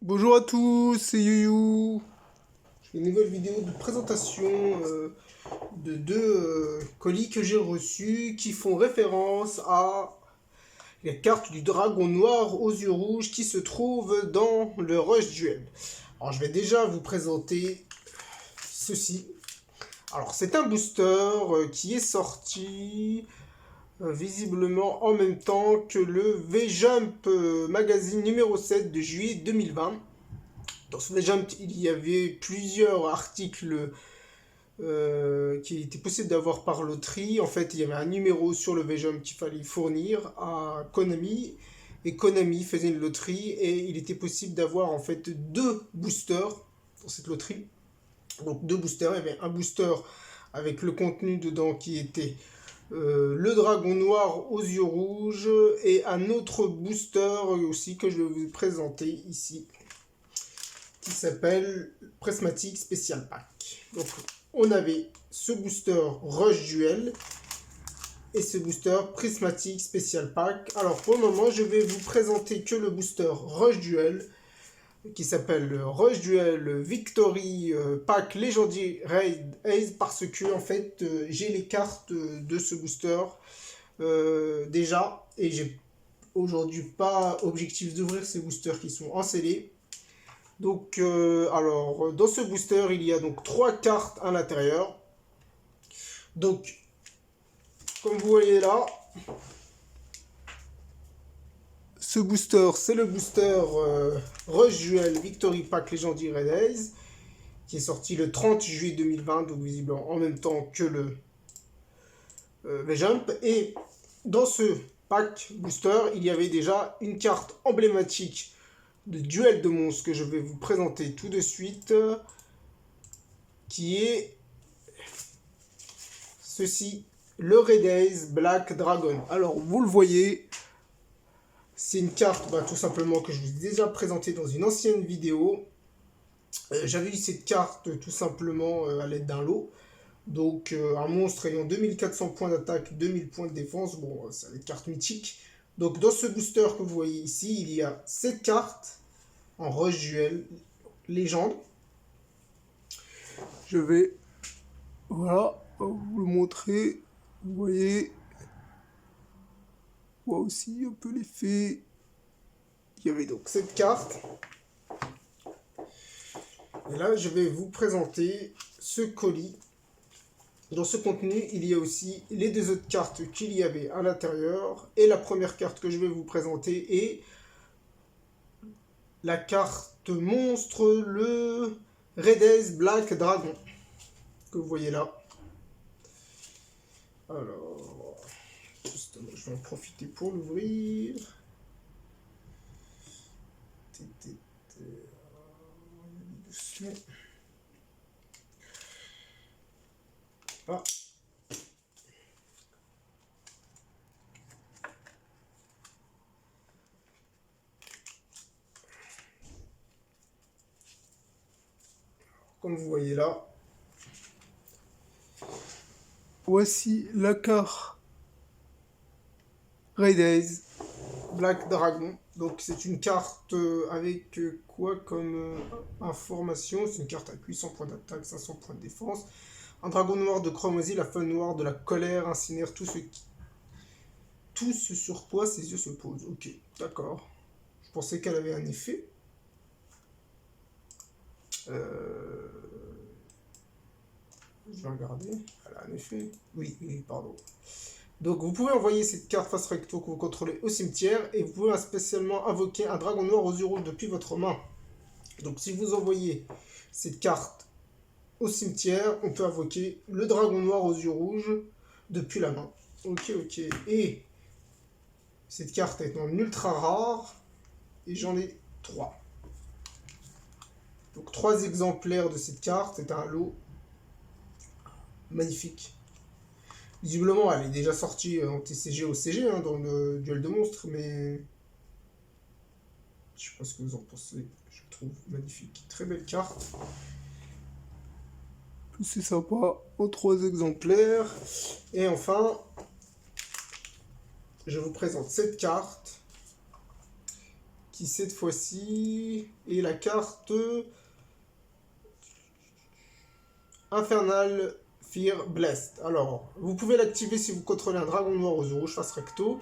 Bonjour à tous, c'est Youyou. Je fais une nouvelle vidéo de présentation de deux colis que j'ai reçus qui font référence à la carte du dragon noir aux yeux rouges qui se trouve dans le Rush Duel. Alors je vais déjà vous présenter ceci. Alors c'est un booster qui est sorti visiblement en même temps que le V-Jump magazine numéro 7 de juillet 2020. Dans ce V-Jump, il y avait plusieurs articles qui était possible d'avoir par loterie. En fait, il y avait un numéro sur le V-Jump qu'il fallait fournir à Konami. Et Konami faisait une loterie et il était possible d'avoir en fait deux boosters dans cette loterie. Donc deux boosters, il y avait un booster avec le contenu dedans qui était le dragon noir aux yeux rouges et un autre booster aussi que je vais vous présenter ici qui s'appelle Prismatic Special Pack. Donc on avait ce booster Rush Duel et ce booster Prismatic Special Pack. Alors pour le moment je vais vous présenter que le booster Rush Duel qui s'appelle Rush Duel Victory Pack Legendary Raid Ace parce que en fait j'ai les cartes de ce booster déjà et j'ai aujourd'hui pas objectif d'ouvrir ces boosters qui sont encellés. Donc alors dans ce booster il y a donc 3 cartes à l'intérieur. Donc comme vous voyez là, ce booster, c'est le booster Rush Duel Victory Pack Legendary Red Eyes, qui est sorti le 30 juillet 2020, donc visiblement en même temps que le V-Jump. Et dans ce pack booster, il y avait déjà une carte emblématique de duel de monstres que je vais vous présenter tout de suite, qui est ceci, le Red Eyes Black Dragon. Alors vous le voyez, c'est une carte tout simplement que je vous ai déjà présentée dans une ancienne vidéo. J'avais eu cette carte tout simplement à l'aide d'un lot. Donc un monstre ayant 2400 points d'attaque, 2000 points de défense. Bon, c'est une carte mythique. Donc dans ce booster que vous voyez ici, il y a cette carte en Rush Duel légende. Je vais voilà, vous le montrer. Vous voyez, on voit aussi un peu l'effet. Il y avait donc cette carte. Et là, je vais vous présenter ce colis. Dans ce contenu, il y a aussi les deux autres cartes qu'il y avait à l'intérieur. Et la première carte que je vais vous présenter est la carte monstre, le Red Eyes Black Dragon, que vous voyez là. Alors, justement, je vais en profiter pour l'ouvrir. Ah. Comme vous voyez là, voici la carte Red Eyes Black Dragon. Donc c'est une carte avec quoi comme information? C'est une carte avec 800 points d'attaque, 500 points de défense. Un dragon noir de chromosie, la flamme noire de la colère incinère tout ce sur quoi ses yeux se posent. Ok, d'accord. Je pensais qu'elle avait un effet. Je vais regarder. Elle a un effet. Oui, pardon. Donc vous pouvez envoyer cette carte face recto que vous contrôlez au cimetière et vous pouvez spécialement invoquer un dragon noir aux yeux rouges depuis votre main. Donc si vous envoyez cette carte au cimetière, on peut invoquer le dragon noir aux yeux rouges depuis la main. Ok. Et cette carte est en ultra rare et j'en ai 3. Donc 3 exemplaires de cette carte, c'est un lot magnifique. Visiblement, elle est déjà sortie en TCG au CG, dans le duel de monstres, mais je sais pas ce que vous en pensez. Je la trouve magnifique. Très belle carte. C'est sympa, en 3 exemplaires. Et enfin, je vous présente cette carte qui cette fois-ci est la carte Infernal Fear Blast. Alors, vous pouvez l'activer si vous contrôlez un dragon noir aux yeux rouges face recto.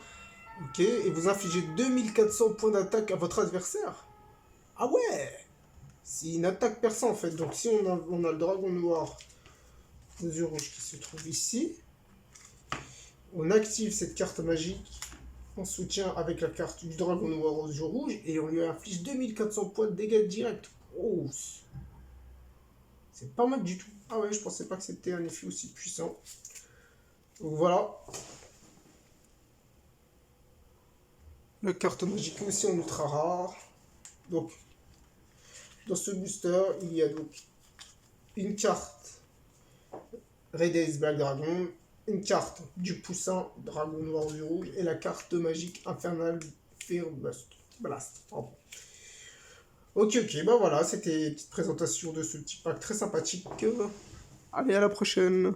Ok, et vous infligez 2400 points d'attaque à votre adversaire. Ah ouais! C'est une attaque perçante en fait. Donc si on a le dragon noir aux yeux rouges qui se trouve ici, on active cette carte magique en soutien avec la carte du dragon noir aux yeux rouges et on lui inflige 2400 points de dégâts directs. Oh, c'est pas mal du tout. Ah ouais, je pensais pas que c'était un effet aussi puissant. Donc voilà. La carte magique est aussi en ultra rare. Donc, dans ce booster, il y a donc une carte Red Ace Black Dragon, une carte du poussin Dragon Noir aux yeux rouges et la carte magique Infernal Fear Blast. Pardon. Ok, bah voilà, c'était une petite présentation de ce petit pack très sympathique. Allez, à la prochaine.